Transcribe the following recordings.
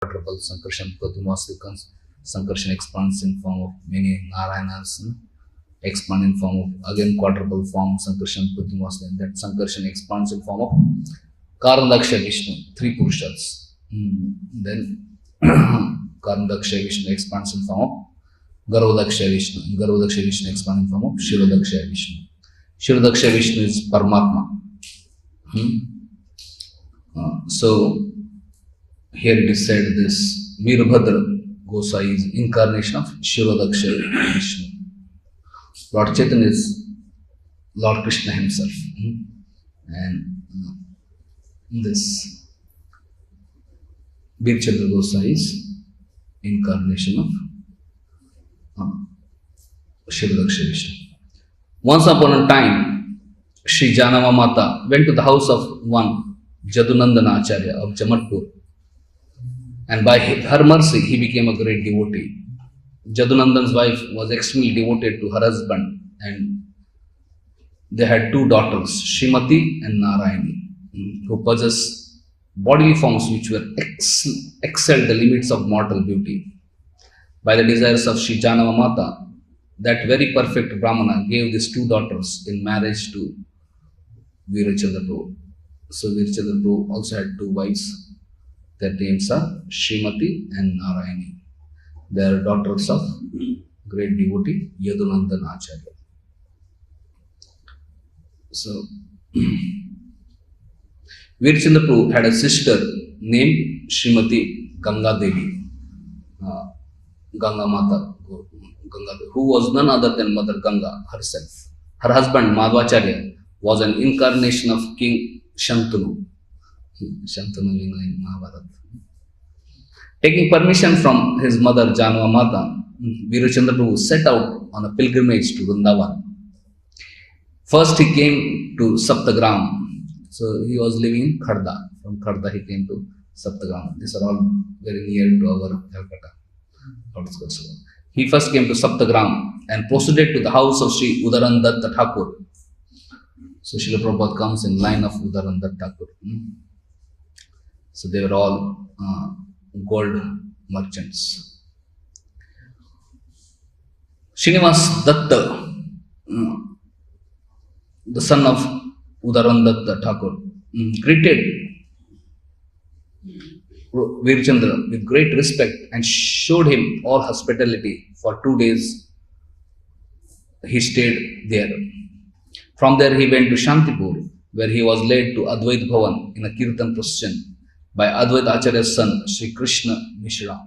quadruple Sankarshan Pratimasti Sankarshan expands in form of many Narayanas, expand in form of again quadruple form Sankarshan Pratimasti, and that Sankarshan expands in form of Karandaksha Vishnu, three Purushas. Then Karandaksha Vishnu expands in form of Garudaksha Vishnu. Garudaksha Vishnu expands in form of Shirodaksha Vishnu. Shirodaksha Vishnu is Paramatma. So here it is said this Veerbhadra Gosai is incarnation of Shirodaksha Vishnu. Lord Chaitanya is Lord Krishna himself. And this Veerchandra Gosai is incarnation of Shirodaksha Vishnu. Once upon a time, Sri Janama Mata went to the house of one Jadunandana Acharya of Jamatpur, and by her mercy he became a great devotee. Jadunandan's wife was extremely devoted to her husband, and they had two daughters, Srimati and Narayani, who possessed bodily forms which were excelled the limits of mortal beauty. By the desires of Sri Janama Mata, that very perfect Brahmana gave these two daughters in marriage to Veerchandra Prabhu. So Veerchandra Prabhu also had two wives. Their names are Srimati and Narayani. They are daughters of great devotee Yadunandana Acharya. So Veerchandra Prabhu had a sister named Srimati Ganga Devi, Ganga Mata, who was none other than Mother Ganga herself. Her husband Madhvacharya was an incarnation of King Shantanu. Shantanu in Mahabharata. Taking permission from his mother Janava Mata, Veerchandra Prabhu set out on a pilgrimage to Vrindavan. First he came to Saptagram. So he was living in Kharda. From Kharda he came to Saptagram. These are all very near to our Calcutta. He first came to Saptagram and proceeded to the house of Sri Udarandatta Thakur. So Srila Prabhupada comes in line of Udarandatta Thakur. So they were all gold merchants. Srinivas Datta, the son of Udarandatta Thakur, greeted Veerchandra with great respect and showed him all hospitality. For 2 days he stayed there. From there he went to Shantipur, where he was led to Advait Bhavan in a kirtan procession by Advait Acharya's son Sri Krishna Mishra.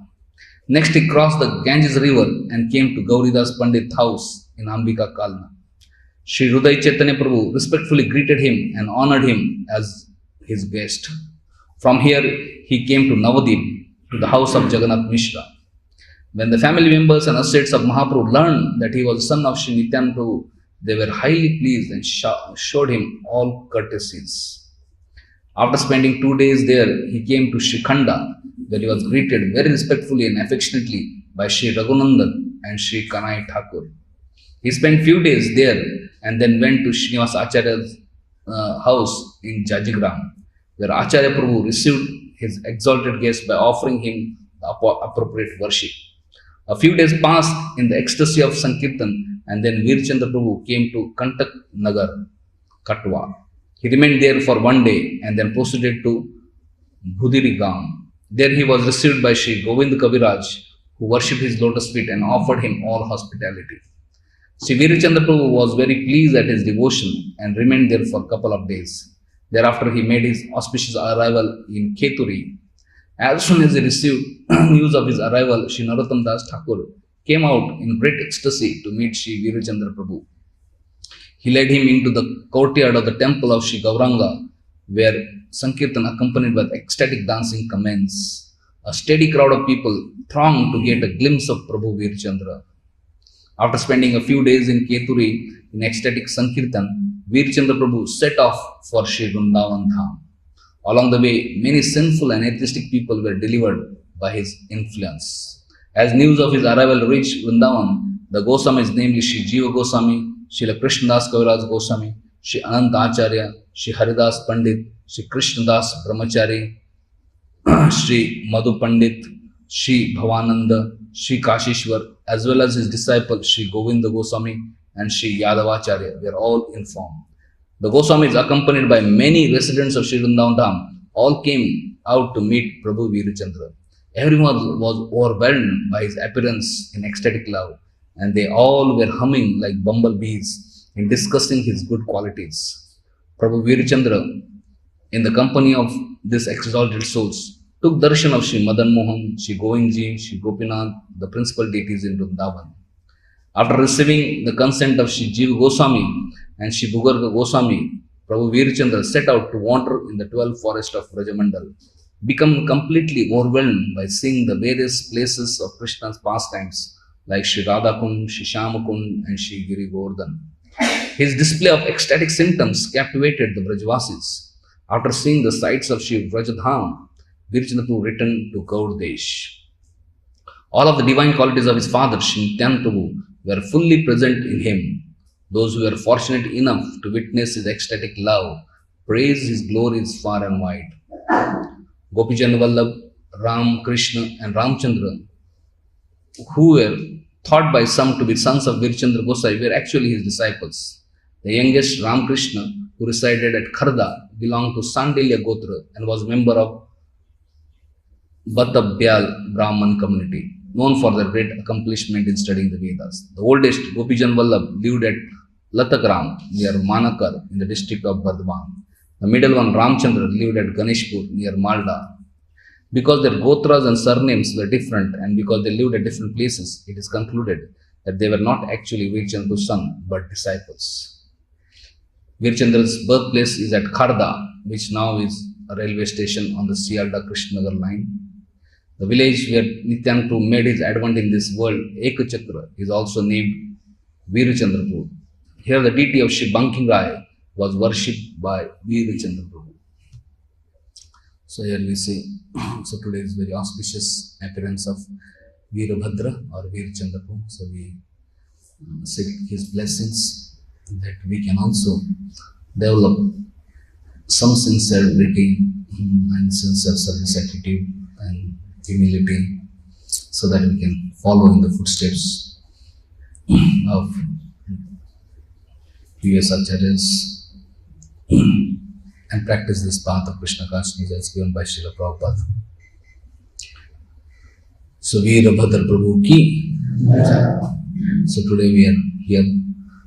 Next he crossed the Ganges river and came to Gauridas Pandit's house in Ambika Kalna. Sri Hriday Chaitanya Prabhu respectfully greeted him and honored him as his guest. From here he came to Navadip, to the house of Jagannath Mishra. When the family members and associates of Mahaprabhu learned that he was the son of Sri Nityananda Prabhu, they were highly pleased and showed him all courtesies. After spending 2 days there, he came to Shikhanda, where he was greeted very respectfully and affectionately by Sri Raghunandan and Sri Kanai Thakur. He spent few days there and then went to Srinivas Acharya's house in Jajigram, where Acharya Prabhu received his exalted guest by offering him the appropriate worship. A few days passed in the ecstasy of Sankirtan, and then Veerchandra Prabhu came to Kantak Nagar, Katwa. He remained there for 1 day and then proceeded to Bhudirigam. There he was received by Sri Govind Kaviraj, who worshipped his lotus feet and offered him all hospitality. Sri Veerchandra Prabhu was very pleased at his devotion and remained there for a couple of days. Thereafter he made his auspicious arrival in Keturi. As soon as he received news of his arrival, Sri Narottam Das Thakur came out in great ecstasy to meet Sri Veerchandra Prabhu. He led him into the courtyard of the temple of Sri Gauranga, where Sankirtan accompanied with ecstatic dancing commenced. A steady crowd of people thronged to get a glimpse of Prabhu Veerchandra. After spending a few days in Keturi in ecstatic Sankirtan, Veerchandra Prabhu set off for Sri Vrindavan Dham. Along the way, many sinful and atheistic people were delivered by his influence. As news of his arrival reached Vrindavan, the Goswamis, namely Sri Jiva Goswami, Srila Krishnadas Kaviraj Goswami, Sri Ananta Acharya, Sri Haridas Pandit, Sri Krishnadas Brahmachari, Sri Madhu Pandit, Sri Bhavananda, Sri Kashishwar, as well as his disciple Sri Govinda Goswami and Sri Yadavacharya were all informed. The Goswamis, accompanied by many residents of Sri Vrindavan Dham, all came out to meet Prabhu Veerachandra. Everyone was overwhelmed by his appearance in ecstatic love, and they all were humming like bumblebees in discussing his good qualities. Prabhu Veerachandra, in the company of these exalted souls, took darshan of Sri Madan Mohan, Sri Govindji, Sri Gopinath, the principal deities in Vrindavan. After receiving the consent of Sri Jiva Goswami and Sri Bhugarga Goswami, Prabhu Veerachandra set out to wander in the 12 forests of Brajamandal, become completely overwhelmed by seeing the various places of Krishna's pastimes like Sri Radhakund, Sri Shyamakund and Sri Giri Govardhan. His display of ecstatic symptoms captivated the Brajvasis. After seeing the sights of Sri Vrajadham, Veerachandra Prabhu returned to Gaurdesh. All of the divine qualities of his father, Sri Nityananda Prabhu, were fully present in him. Those who were fortunate enough to witness his ecstatic love praise his glories far and wide. Gopijan Vallabh, Ram, Krishna and Ramchandra, who were thought by some to be sons of Veerachandra Gosai, were actually his disciples. The youngest Ramakrishna, who resided at Kharda, belonged to Sandilya Gotra and was a member of Bhattabyal Brahman community, known for their great accomplishment in studying the Vedas. The oldest, Gopijan Vallabh, lived at Latagram near Manakar in the district of Bardhaman. The middle one, Ramchandra, lived at Ganeshpur near Malda. Because their gotras and surnames were different and because they lived at different places, it is concluded that they were not actually Veerachandra's son but disciples. Veerachandra's birthplace is at Kharda, which now is a railway station on the Sialda Krishnanagar line. The village where Nityananda Prabhu made his advent in this world, Ekachakra, is also named Veerachandra Prabhu. Here the deity of Shri Banking Rai was worshipped by Veerachandra Prabhu. So here we see, so today is very auspicious appearance of Veerabhadra or Veerachandra Prabhu. So we seek his blessings that we can also develop some sincerity and sincere service attitude and humility so that we can follow in the footsteps of previous acharyas and practice this path of Krishna consciousness as given by Srila Prabhupada. So Veerabhadra Prabhu ki. So today we are here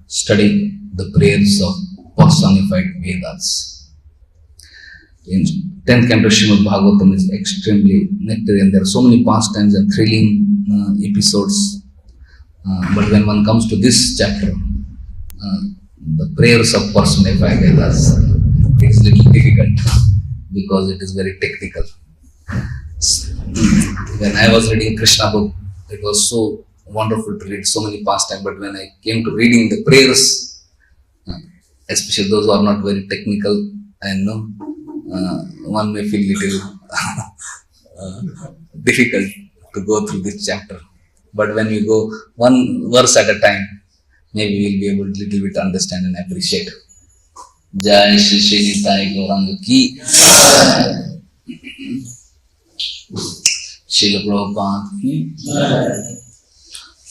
studying the prayers of personified Vedas. In 10th Canto Srimad Bhagavatam is extremely nectarian. There are so many pastimes and thrilling episodes. But when one comes to this chapter, the prayers of personified Vedas, it is a little difficult because it is very technical. When I was reading Krishna book, it was so wonderful to read so many pastimes. But when I came to reading the prayers, especially those who are not very technical, I know one may feel little difficult to go through this chapter. But when we go one verse at a time, maybe we'll be able to little bit understand and appreciate. Jai Shri Shri Nitai Gauranga ki. Srila Prabhupada ki.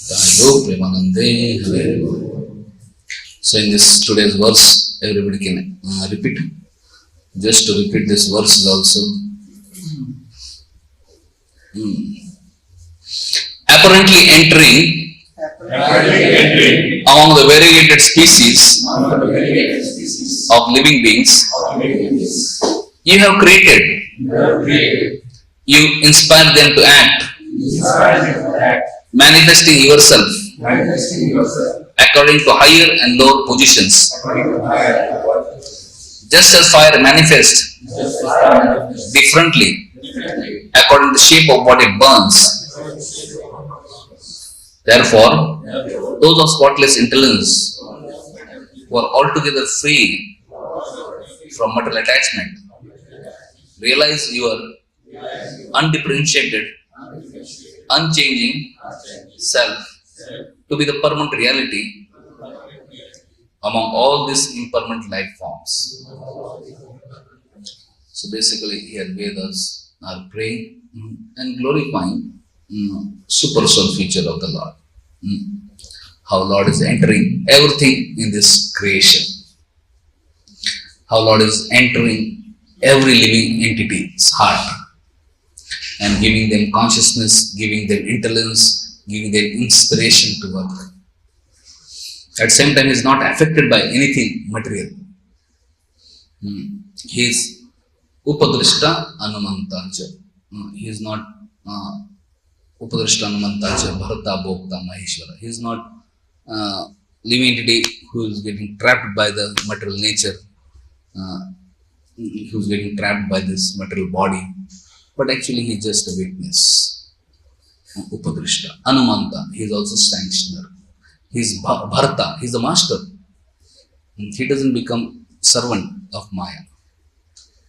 Tayo Premanande Hare. So in this today's verse, everybody can repeat. Just to repeat this verse also. Apparently entering among the variegated species of living beings you have created. You inspire them to act, manifesting yourself according to higher and lower positions. Just as fire manifests differently according to the shape of what it burns. Therefore, those of spotless intelligence who are altogether free from material attachment realize your undifferentiated, unchanging self to be the permanent reality among all these impermanent life forms. So basically here Vedas are praying and glorifying super soul feature of the Lord. How Lord is entering everything in this creation. How Lord is entering every living entity's heart and giving them consciousness, giving them intelligence, giving them inspiration to work. At the same time, he is not affected by anything material. He is Upadrishta Anumantacha. He is not Upadrishta Anumantacha, Bharata Bhokta Maheshwara. He is not living entity who is getting trapped by the material nature, who is getting trapped by this material body. But actually, he is just a witness. Upadrishta. Anumanta, he is also sanctioner. He is Bharata, he is the master. He doesn't become servant of Maya.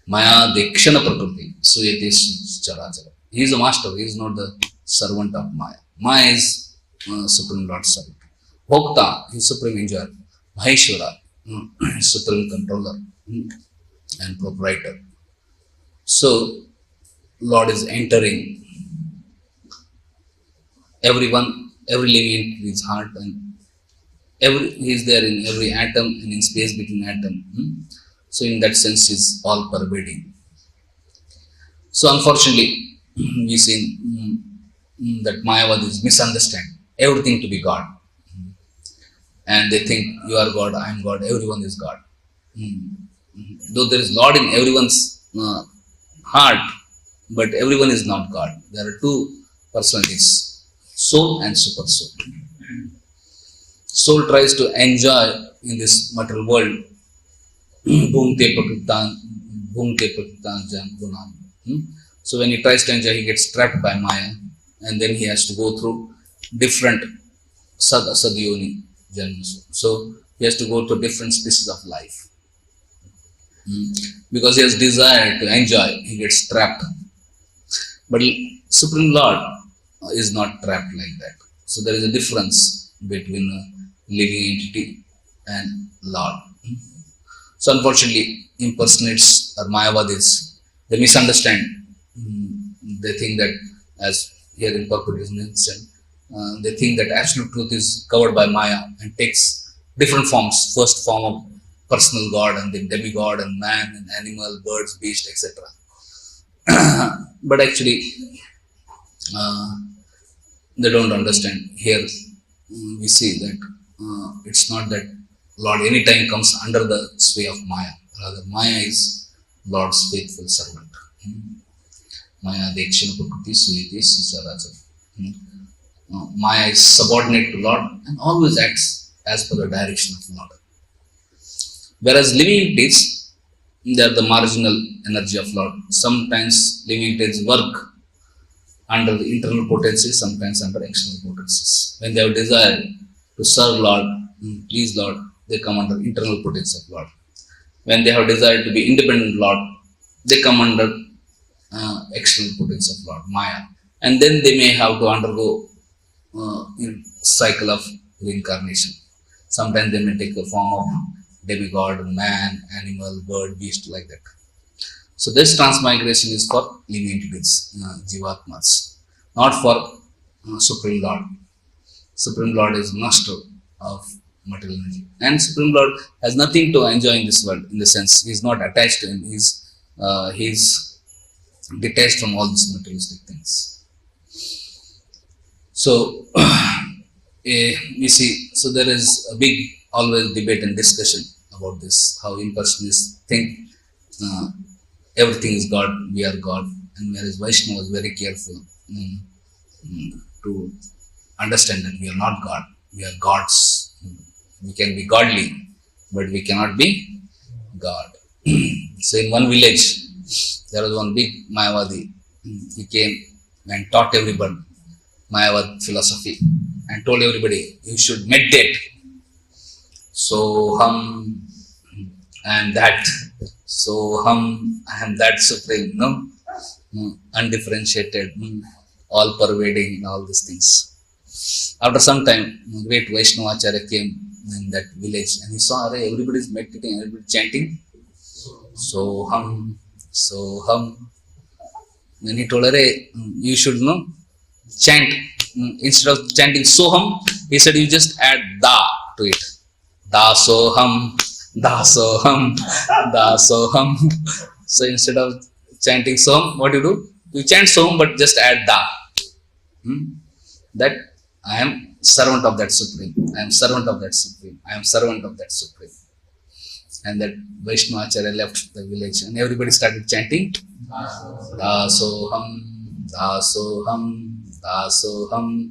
Maya dekshana prakriti, suyate charachara. He is a master, he is not the servant of Maya. Maya is Supreme Lord's servant. Bhokta, he is supreme enjoyer. Maheshwara, supreme controller and proprietor. So, Lord is entering everyone, every living in his heart, and he is there in every atom and in space between atom. So in that sense, he is all pervading. So unfortunately, we see that Mayavadis misunderstand everything to be God, and they think you are God, I am God, everyone is God. Though there is Lord in everyone's heart, but everyone is not God. There are two personalities, soul and super soul. Soul tries to enjoy in this material world. So when he tries to enjoy, he gets trapped by Maya, and then he has to go through different sadyoni janmas. So he has to go through different species of life. Because he has desire to enjoy, he gets trapped. But Supreme Lord is not trapped like that. So there is a difference between a living entity and Lord. So unfortunately, impersonates or Mayavadis, they misunderstand. They think that, as here in purport is mentioned, they think that absolute truth is covered by Maya and takes different forms. First form of personal God, and then demigod and man and animal, birds, beast, etc. But actually, they don't understand. Here we see that it's not that Lord anytime comes under the sway of Maya. Rather, Maya is Lord's faithful servant. Maya dekshana prakriti suyate sacharaja. Maya is subordinate to Lord and always acts as per the direction of Lord. Whereas living entities, they are the marginal energy of Lord. Sometimes living entities work under the internal potencies, sometimes under external potencies. When they have desire to serve Lord, please Lord, they come under internal potency of Lord. When they have desire to be independent Lord, they come under external potency of Lord, Maya. And then they may have to undergo in cycle of reincarnation. Sometimes they may take the form of demigod, man, animal, bird, beast, like that. So this transmigration is for living entities, Jivatmas, not for Supreme Lord. Supreme Lord is master of material energy. And Supreme Lord has nothing to enjoy in this world, in the sense he is not attached to him, he is detached from all these materialistic things. So, we see, so there is a big always debate and discussion about this, how impersonalists think everything is God, we are God, and whereas Vaishnava was very careful to understand that we are not God, we are gods. We can be godly, but we cannot be God. So in one village, there was one big Mayavadi. He came and taught everybody Mayavad philosophy and told everybody, you should meditate. So I am that. So I am that supreme, no? Undifferentiated, all pervading, all these things. After some time, great Vaishnava Acharya came in that village and he saw everybody is meditating, everybody chanting. So Then he told her, hey, you should know, chant. Instead of chanting Soham, he said you just add Da to it. Da Soham, Da Soham, Da Soham. So instead of chanting Soham, what you do? You chant Soham but just add Da. That I am servant of that Supreme. I am servant of that Supreme. I am servant of that Supreme. And that Vaishnava Acharya left the village and everybody started chanting Da Soham, Da Soham, Da Soham.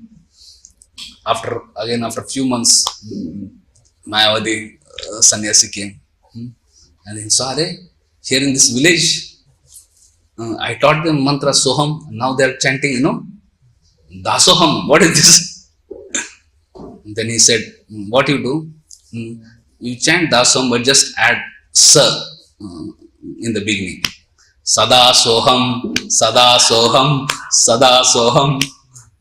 After few months, Mayavadi sannyasi came. And he saw, here in this village, I taught them mantra Soham. Now they are chanting, Da Soham. What is this? Then he said, what you do? You chant Da Soham but just add Sa in the beginning. Sada Soham, Sada Soham, Sada Soham.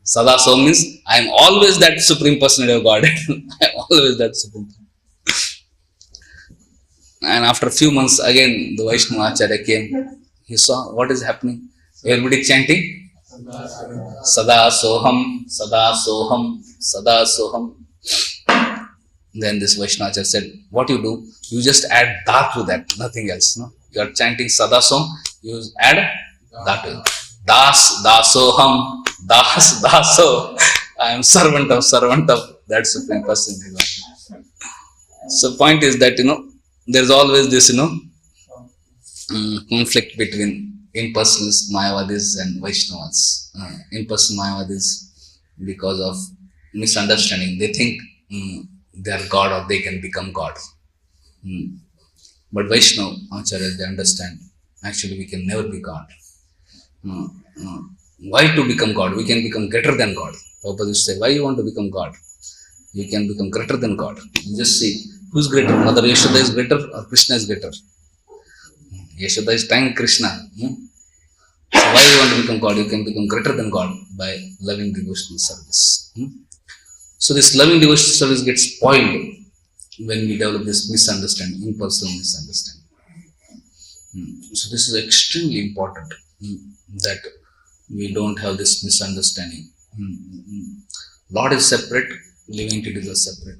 Sada Soham means I am always that Supreme Personality of Godhead. I am always that Supreme. And after a few months, again the Vaishnava Acharya came. He saw what is happening. Everybody chanting Sada Soham, Sada Soham, Sada Soham. Then this Vaishnava Acharya said, what you do? You just add Da to that, nothing else. No? You are chanting Sada Soham, you add Da to it. Das, Dasoham, Das, Daso. I am servant of that Supreme Person. So point is that, there is always this, conflict between impersonalists, Mayavadis and Vaishnavas. Impersonal Mayavadis, because of misunderstanding, they think they are God or they can become God. But Vaishnava Acharyas, they understand, actually we can never be God. Why to become God? We can become greater than God. Prabhupada used to say, why you want to become God? You can become greater than God. You just see, who's greater? Mother Yashoda is greater or Krishna is greater? Yashoda is tying Krishna. So why you want to become God? You can become greater than God by loving devotional service. So this loving devotional service gets spoiled when we develop this misunderstanding, impersonal misunderstanding. So this is extremely important that we don't have this misunderstanding. Lord is separate, living entities are separate.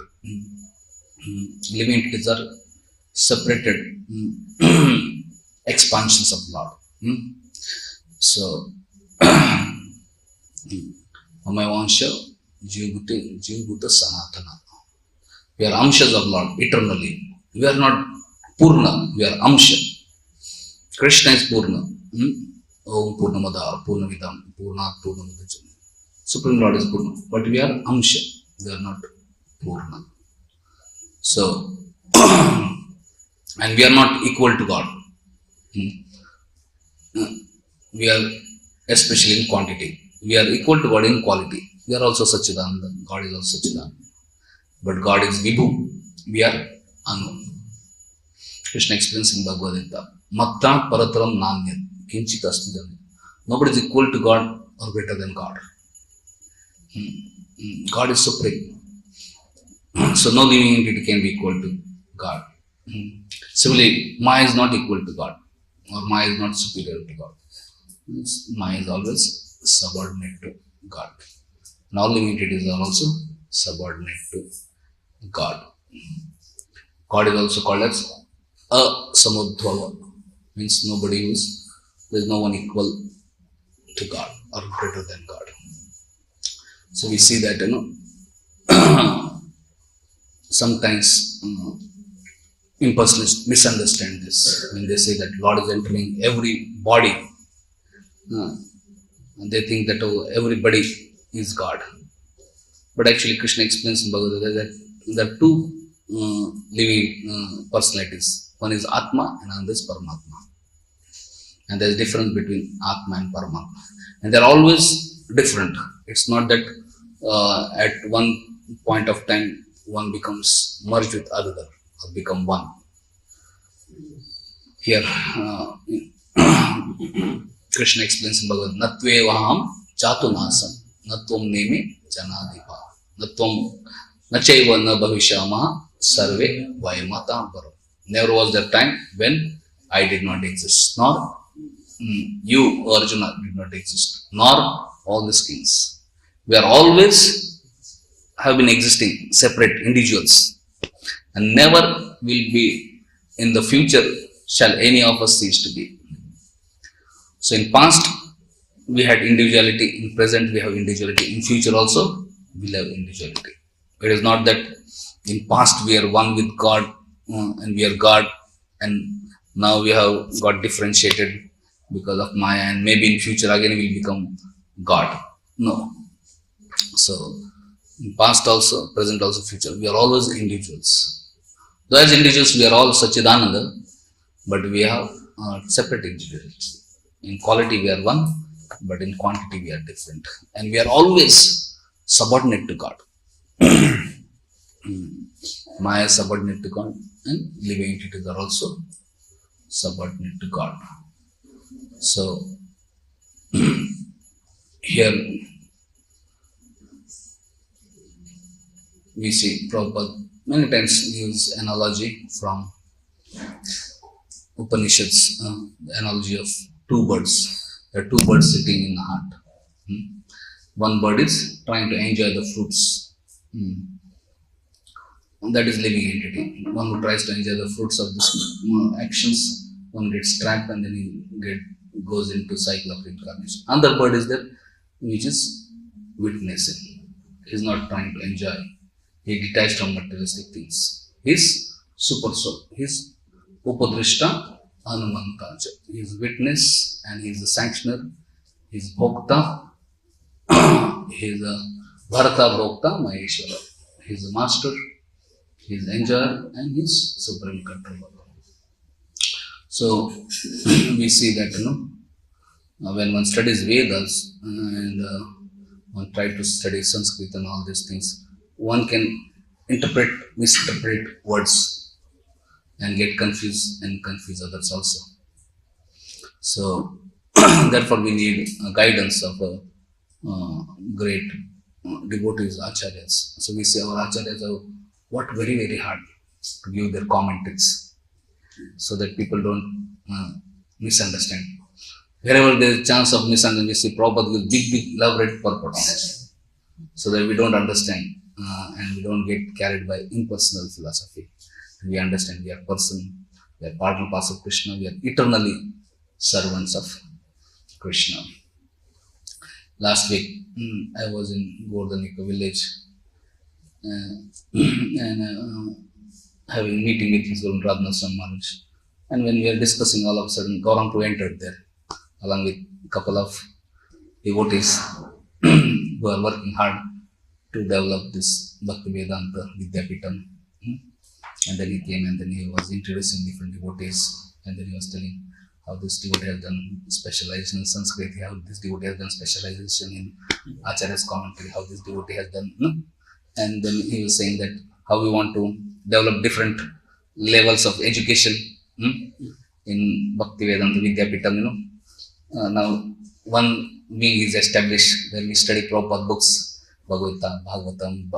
Living entities are separated expansions of Lord. So, Amavansha Jivbhuta Sanatana. We are Amshas of Lord eternally. We are not Purna, we are Amsha. Krishna is Purna. Om Purnamada, Purnavidam, Purnat Purnamudachan. Supreme Lord is Purna. But we are Amsha. We are not Purna. So, and we are not equal to God. We are especially in quantity. We are equal to God in quality. We are also Sachidananda. God is also Sachidananda. But God is Vibhu. We are Anu. Krishna explains in Bhagavad Gita. Matta Parataram Nanyat. Kinchit Astidam. Nobody is equal to God or greater than God. God is supreme. So no living entity can be equal to God. Similarly, Maya is not equal to God, or Maya is not superior to God. Maya is always subordinate to God. And all living entities are also subordinate to God. God is also called as Samudbhava. Means nobody is, there is no one equal to God or greater than God. So we see that, sometimes impersonalists misunderstand this. When they say that Lord is entering every body, they think that everybody is God. But actually Krishna explains in Bhagavad Gita that there are two living personalities. One is Atma and another is Paramatma. And there is difference between Atma and Paramatma. And they are always different. It's not that at one point of time one becomes merged with other or become one. Here Krishna explains in Bhagavad Gita, Natvevaham chatunasam natvam neme janadipa natvam nachaiva na bhavishyama sarve vayamata baram. Never was there time when I did not exist, nor you, Arjuna, did not exist, nor all these kings. We are always have been existing separate individuals, and never will be in the future shall any of us cease to be. So in past we had individuality, in present we have individuality, in future also we'll have individuality. It is not that in past we are one with God and we are God, and now we have got differentiated because of Maya, and maybe in future again we will become God. No. So in past also, present also, future, we are always individuals. Though as individuals we are all Sachidananda, but we have separate individuals. In quality we are one, but in quantity we are different. And we are always subordinate to God. Maya is subordinate to God, and living entities are also subordinate to God. So here we see Prabhupada many times use analogy from Upanishads, the analogy of two birds. There are two birds sitting in the heart. One bird is trying to enjoy the fruits. That is living entity. One who tries to enjoy the fruits of these actions, one gets trapped and then he goes into cycle of reincarnation. Another bird is there which is witnessing. He is not trying to enjoy. He detached from materialistic things. His super soul, his Upadrishta Anumantaja. He is witness and he is the sanctioner. He is Bhokta. He is a Bharata Bhokta Maheshwara. He is a master. He is enjoyer and he is supreme controller. So we see that when one studies Vedas and one tries to study Sanskrit and all these things, one can misinterpret words and get confused and confuse others also. So therefore we need guidance of great devotees, acharyas. So we see our acharyas have worked very, very hard to give their commentaries so that people don't misunderstand. Wherever there is a chance of misunderstanding, we see Prabhupada with big elaborate purpose so that we don't understand and we don't get carried by impersonal philosophy. We understand we are person, we are part and parcel of Krishna, we are eternally servants of Krishna. Last week, I was in Gordanika village and having meeting with his Guru Radha Maharaj. And when we were discussing, all of a sudden Gaurang Prabhu entered there along with a couple of devotees who are working hard to develop this Bhakti Vedanta Vidyapitam. And then he came and then he was introducing different devotees, and then he was telling how this devotee has done specialization in Sanskrit, how this devotee has done specialization in Acharya's commentary, how this devotee has done. And then he was saying that how we want to develop different levels of education in Bhakti Vedanta Vidyapitam. Now one wing is established where we study Prabhupada books, Bhagavatam,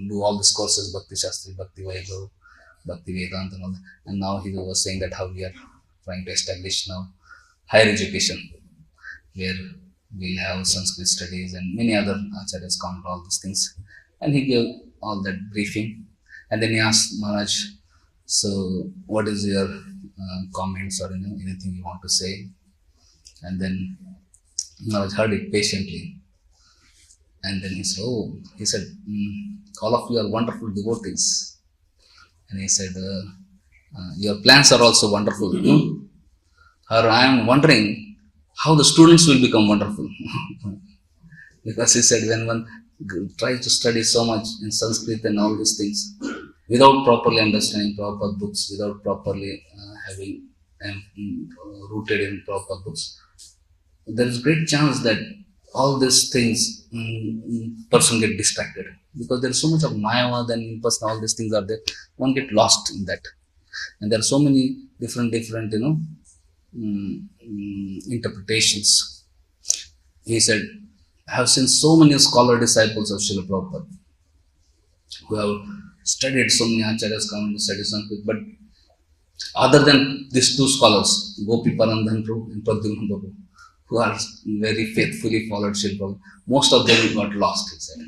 do all these courses, Bhakti Shastri, Bhakti Vaibhav, Bhakti Vedanta and all that. And now he was saying that how we are trying to establish now higher education where we'll have Sanskrit studies and many other acharyas comment all these things. And he gave all that briefing. And then he asked Maharaj, so what is your comments or anything you want to say? And then Maharaj heard it patiently. And then he said, all of you are wonderful devotees. And he said, your plans are also wonderful. Or I am wondering how the students will become wonderful. Because he said, when one tries to study so much in Sanskrit and all these things, without properly understanding Prabhupada books, without properly having rooted in Prabhupada books, there is great chance that all these things person get distracted, because there is so much of Mayavad and impersonal, all these things are there, one get lost in that. And there are so many different interpretations. He said, I have seen so many scholar disciples of Srila Prabhupada who have studied so many acharyas, come to study Sanskrit, but Other than these two scholars, Gopi Parandhan Prabhu and Pradyumna Prabhu, who are very faithfully followed Srila Prabhu, most of them got lost, he said.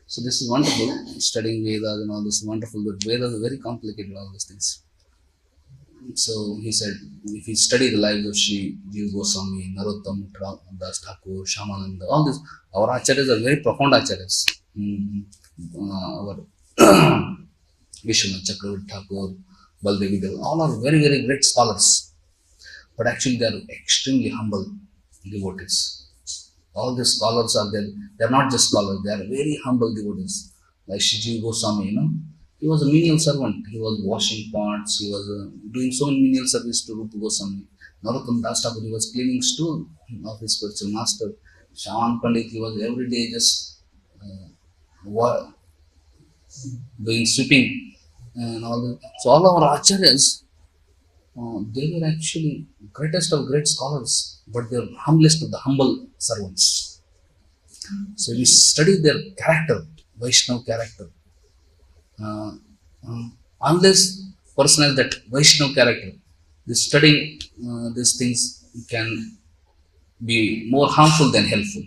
So this is wonderful, studying Vedas and all this is wonderful, but Vedas are very complicated, all these things. So he said, if you study the lives of Sri Jiva Goswami, Narottam Das Thakur, Shamananda, all these, our acharyas are very profound acharyas. Our Vishwanath Chakravarti Thakur, Baldevi Dev, all are very, very great scholars. But actually they are extremely humble devotees. All these scholars are there. They are not just scholars, they are very humble devotees. Like Sri Jiva Goswami, he was a menial servant. He was washing pots. He was doing so many menial service to Rupa Goswami. Narottam Das Thakur, he was cleaning stool of his spiritual master. Shawan Pandit, he was every day just doing sweeping and all that. So all our acharyas, they were actually greatest of great scholars, but they are humblest of the humble servants. So we study their character, Vaishnava character. Unless person has that Vaishnava character, studying these things can be more harmful than helpful.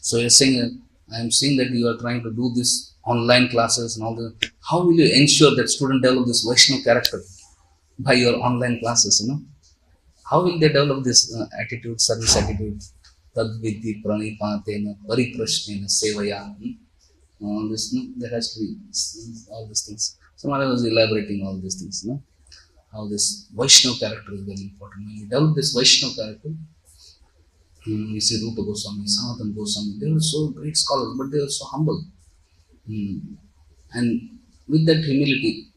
So you're saying, I am seeing that you are trying to do this online classes and all that. How will you ensure that student develop this Vaishnava character by your online classes? How will they develop this attitude, service attitude? Tad vidhi pranipatena pariprashnena sevaya. All this, there has to be all these things. So Maharaj was elaborating all these things, how this Vaishnava character is very important. When you develop this Vaishnava character, you see Rupa Goswami, Sanatana Goswami, they were so great scholars, but they were so humble. And with that humility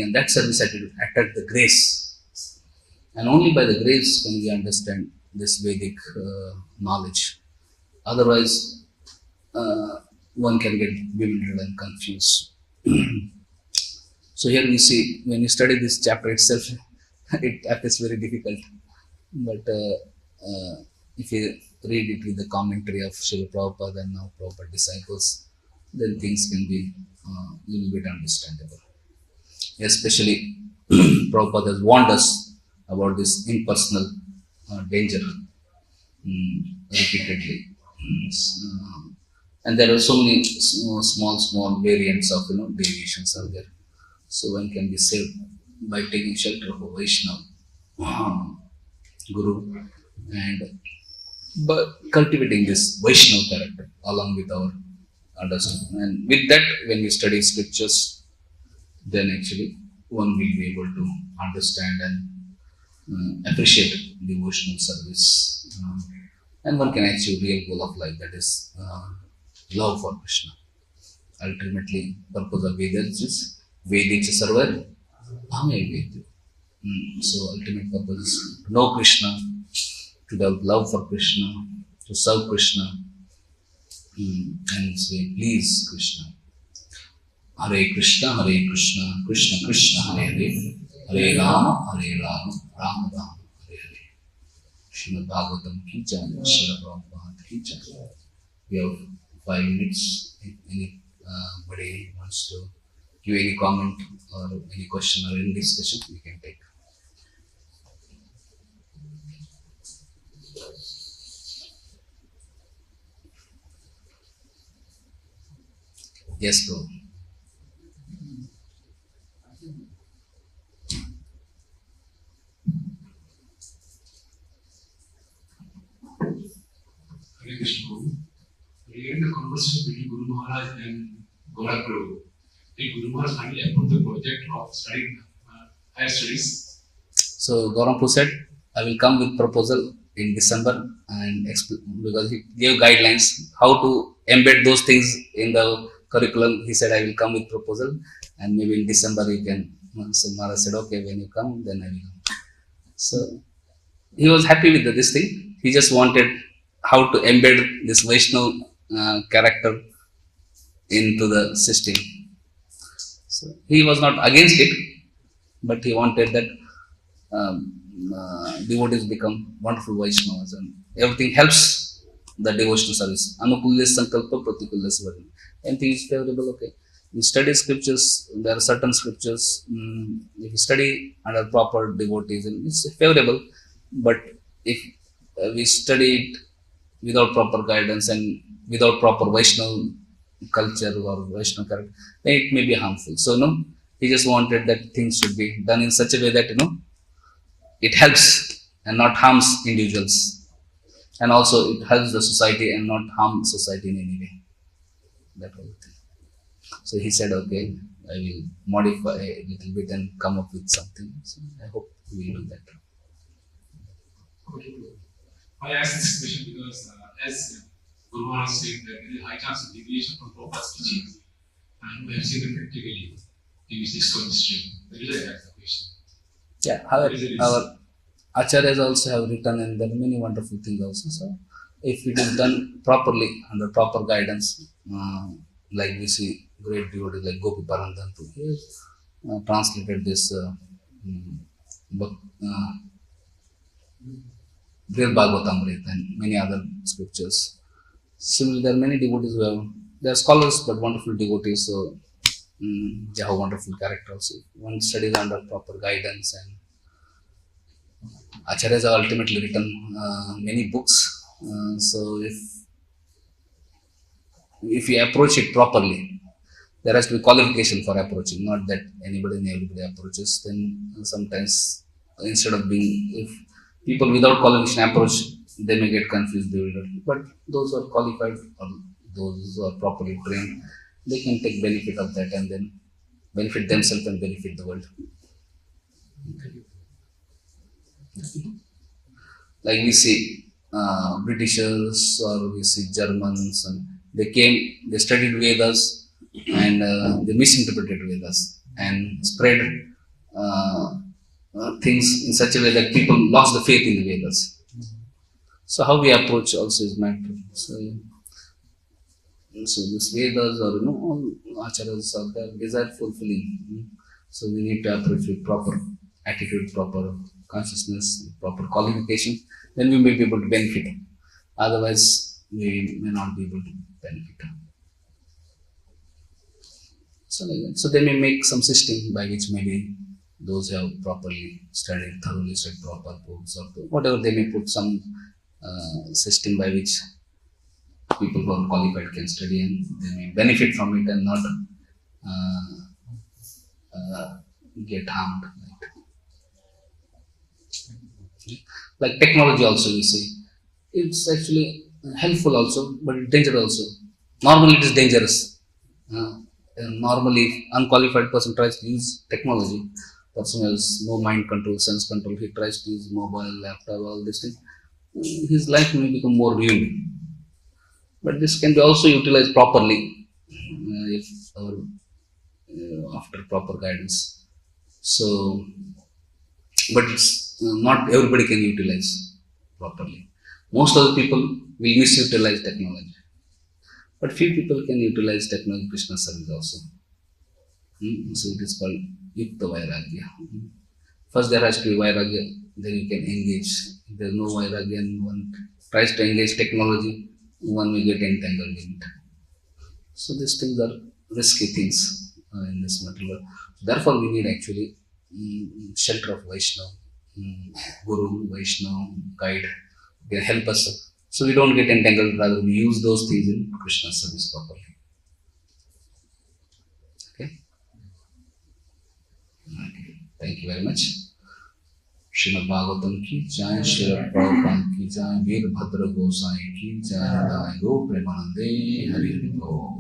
and that service attitude attract the grace. And only by the grace can we understand this Vedic knowledge. Otherwise, one can get bewildered and confused. So here we see, when you study this chapter itself, it appears very difficult. But if you read it with the commentary of Srila Prabhupada and now Prabhupada disciples, then things can be a little bit understandable. Especially, Prabhupada has warned us about this impersonal danger repeatedly. And there are so many small variants of deviations are there. So one can be saved by taking shelter of a Vaishnava Guru and by cultivating this Vaishnava character along with our understanding. And with that, when we study scriptures, then actually one will be able to understand and appreciate devotional service. And one can achieve real goal of life, that is love for Krishna. Ultimately, purpose of Vedas is Vedicha Sarvar Bhame Vedu. So ultimate purpose is to know Krishna, to develop love for Krishna, to serve Krishna, and say, please Krishna. Hare Krishna, Krishna Krishna, Hare Hare, Hare Rama, Rama Rama, Hare Hare. Srimad Bhagavatam ki jai, Srila Prabhupada ki jai. We have 5 minutes. If anybody wants to give any comment or any question or any discussion, we can take. Yes, bro. Hare Krishna Prabhu. Regarding the conversation between Guru Maharaj and Gaura Prabhu, did Guru Maharaj finally approve the project of studying higher studies? So Gaura Prabhu said, I will come with proposal in December and because he gave guidelines how to embed those things in the curriculum. He said, I will come with proposal and maybe in December you can. So Maharaj said, okay, when you come, then I will come. So he was happy with this thing. He just wanted how to embed this Vaishnava character into the system. So he was not against it, but he wanted that devotees become wonderful Vaishnavas and everything helps the devotional service. Anukulya sankalpa pratikulya svarna. Anything is favorable, okay. You study scriptures, there are certain scriptures, if you study under proper devotees, and it's favorable. But if we study it without proper guidance and without proper Vaishnava culture or Vaishnava character, then it may be harmful. So, no, he just wanted that things should be done in such a way that, it helps and not harms individuals. And also it helps the society and not harm society in any way. That was the thing. So he said, okay, I will modify a little bit and come up with something. So I hope we will do that. Okay. I asked this question because as Guru Maharaj said that there is high chance of deviation from Prabhupada's teachings, and we have seen it practically in his ISKCON history. The reason I asked the question. Yeah, our Acharyas also have written, and there are many wonderful things also. So if it is done properly, under proper guidance, like we see great devotees like Gopi Parandan, he has translated this book, Srimad Bhagavatam, and many other scriptures. Similarly, there are many devotees who have, they are scholars but wonderful devotees, so they have wonderful character also. One studies under proper guidance, and Acharyas have ultimately written many books. So if you approach it properly, there has to be qualification for approaching, not that anybody and everybody approaches. Then sometimes, instead of being, if people without qualification approach, they may get confused, bewildered. But those who are qualified or those who are properly trained, they can take benefit of that and then benefit themselves and benefit the world. Like we see Britishers or we see Germans, and they came, they studied Vedas, and they misinterpreted Vedas and spread things in such a way that people lost the faith in the Vedas. So how we approach also is matter. So this Vedas or all Acharyas are there, desire fulfilling. So we need to approach with proper attitude, proper consciousness, proper qualification. Then we may be able to benefit. Otherwise, we may not be able to benefit. So they may make some system by which maybe those who have properly studied, thoroughly studied proper books, or whatever, they may put some system by which people who are qualified can study, and they may benefit from it and not get harmed. Like technology also, we see it's actually helpful also, but it's dangerous also. Normally it is dangerous. Normally, if unqualified person tries to use technology, person has no mind control, sense control, he tries to use mobile, laptop, all this thing, his life may become more ruined. But this can be also utilized properly if after proper guidance. So, but it's not everybody can utilize properly. Most of the people will misutilize technology, but few people can utilize technology Krishna service also. So it is called Yukta Vairagya. First there has to be Vairagya, then you can engage. If there is no Vairagya and one tries to engage technology, one will get entangled in it. So these things are risky things in this material. Therefore we need actually shelter of Vaishnava, Guru, Vaishnava, guide, can help us. So we don't get entangled, rather we use those things in Krishna service properly. Okay? Thank you very much. Srimad Bhagavatam ki jai, Srila Prabhupada ki jai, Veer Bhadra Gosai ki jai, Go Premanande, Hari Hari Bo.